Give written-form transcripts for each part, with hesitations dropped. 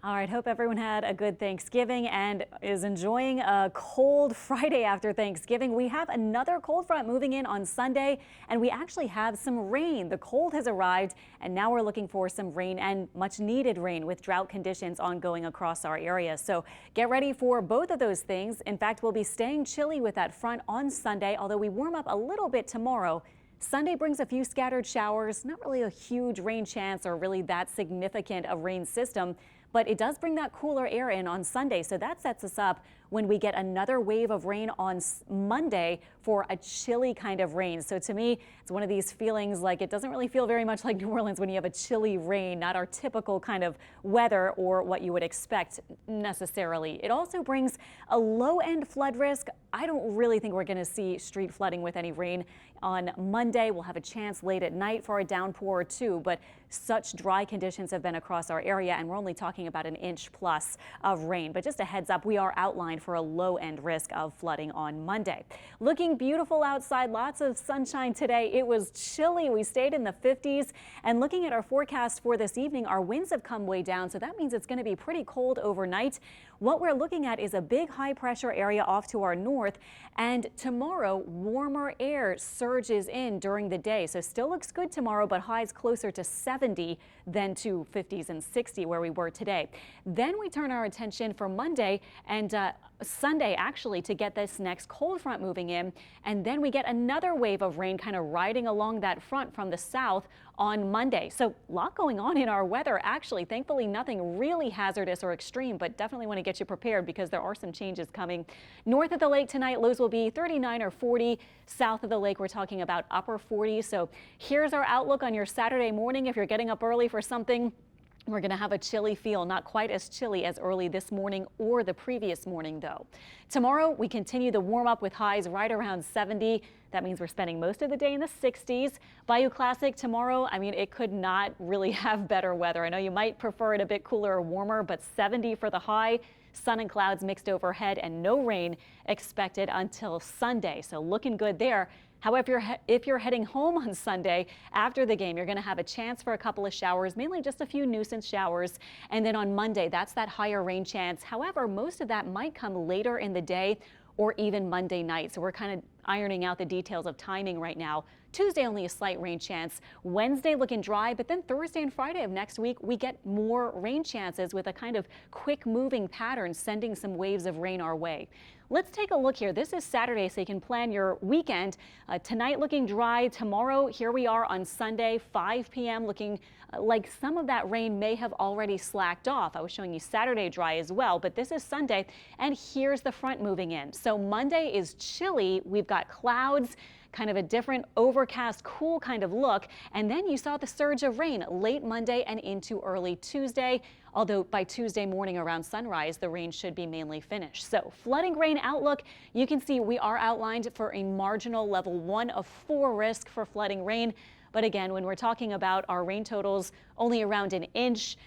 All right, hope everyone had a good Thanksgiving and is enjoying a cold Friday after Thanksgiving. We have another cold front moving in on Sunday, and we actually have some rain. The cold has arrived, and now we're looking for some rain and much needed rain with drought conditions ongoing across our area. So get ready for both of those things. In fact, we'll be staying chilly with that front on Sunday, although we warm up a little bit tomorrow. Sunday brings a few scattered showers, not really a huge rain chance or really that significant a rain system, but it does bring that cooler air in on Sunday. So that sets us up when we get another wave of rain on Monday for a chilly kind of rain. So to me, it's one of these feelings like it doesn't really feel very much like New Orleans when you have a chilly rain, not our typical kind of weather or what you would expect necessarily. It also brings a low end flood risk. I don't really think we're going to see street flooding with any rain on Monday. We'll have a chance late at night for a downpour or two, but such dry conditions have been across our area, and we're only talking about an inch plus of rain. But just a heads up, we are outlined for a low end risk of flooding on Monday. Looking beautiful outside, lots of sunshine today. It was chilly. We stayed in the 50s, and looking at our forecast for this evening, our winds have come way down, so that means it's going to be pretty cold overnight. What we're looking at is a big high pressure area off to our north, and tomorrow warmer air surges in during the day. So still looks good tomorrow, but highs closer to 70 than to 50s and 60 where we were today. Then we turn our attention for Monday and Sunday actually to get this next cold front moving in, and then we get another wave of rain kind of riding along that front from the south on Monday. So a lot going on in our weather actually. Thankfully nothing really hazardous or extreme, but definitely want to get you prepared because there are some changes coming. North of the lake tonight, lows will be 39 or 40. South of the lake, we're talking about upper 40s. So here's our outlook on your Saturday morning. If you're getting up early for something, we're going to have a chilly feel, not quite as chilly as early this morning or the previous morning, though. Tomorrow, we continue the warm up with highs right around 70. That means we're spending most of the day in the 60s. Bayou Classic tomorrow, I mean, it could not really have better weather. I know you might prefer it a bit cooler or warmer, but 70 for the high. Sun and clouds mixed overhead and no rain expected until Sunday. So looking good there. However, if you're heading home on Sunday after the game, you're going to have a chance for a couple of showers, mainly just a few nuisance showers. And then on Monday, that's that higher rain chance. However, most of that might come later in the day or even Monday night. So we're kind of ironing out the details of timing right now. Tuesday, only a slight rain chance. Wednesday looking dry, but then Thursday and Friday of next week, we get more rain chances with a kind of quick moving pattern, sending some waves of rain our way. Let's take a look here. This is Saturday, so you can plan your weekend. Tonight looking dry. Tomorrow, here we are on Sunday, 5 p.m. looking like some of that rain may have already slacked off. I was showing you Saturday dry as well, but this is Sunday, and here's the front moving in. So Monday is chilly. We've got clouds, kind of a different overcast, cool kind of look. And then you saw the surge of rain late Monday and into early Tuesday. Although by Tuesday morning around sunrise, the rain should be mainly finished. So flooding rain outlook, you can see we are outlined for a marginal level 1 of 4 risk for flooding rain. But again, when we're talking about our rain totals only around an inch,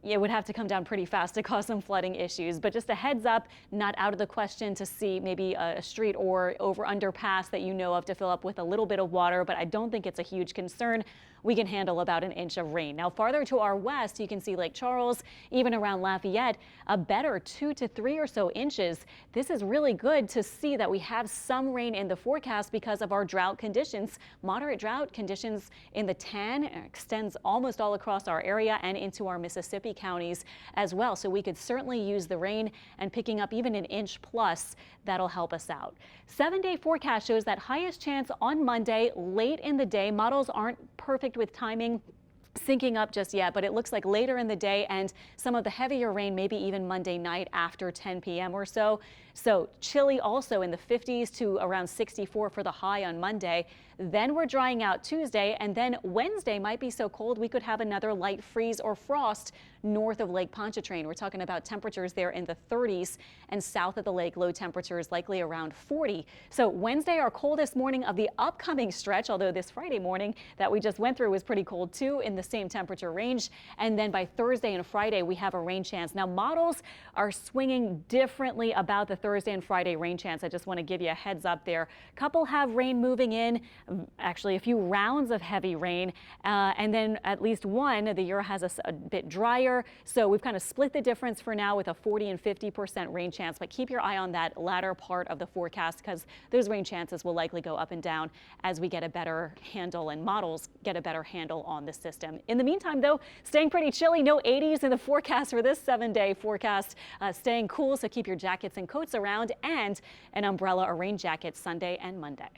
it would have to come down pretty fast to cause some flooding issues. But just a heads up, not out of the question to see maybe a street or over underpass that you know of to fill up with a little bit of water, but I don't think it's a huge concern. We can handle about an inch of rain. Now farther to our west, you can see Lake Charles, even around Lafayette, a better 2 to 3 or so inches. This is really good to see that we have some rain in the forecast because of our drought conditions. Moderate drought conditions in the TAN extends almost all across our area and into our Mississippi counties as well. So we could certainly use the rain, and picking up even an inch plus, that'll help us out. 7-day forecast shows that highest chance on Monday late in the day. Models aren't perfect with timing syncing up just yet, but it looks like later in the day, and some of the heavier rain maybe even Monday night after 10 p.m. or so. So chilly also in the 50s to around 64 for the high on Monday. Then we're drying out Tuesday, and then Wednesday might be so cold we could have another light freeze or frost north of Lake Pontchartrain. We're talking about temperatures there in the 30s, and south of the lake low temperatures likely around 40. So Wednesday, our coldest morning of the upcoming stretch, although this Friday morning that we just went through was pretty cold too, in the same temperature range. And then by Thursday and Friday we have a rain chance. Now models are swinging differently about the Thursday and Friday rain chance. I just want to give you a heads up there. Couple have rain moving in actually a few rounds of heavy rain, and then at least one, the year has us a bit drier. So we've kind of split the difference for now with a 40 and 50% rain chance, but keep your eye on that latter part of the forecast because those rain chances will likely go up and down as we get a better handle and models get a better handle on the system. In the meantime, though, staying pretty chilly, no 80s in the forecast for this 7-day forecast, staying cool. So keep your jackets and coats around and an umbrella or rain jacket Sunday and Monday.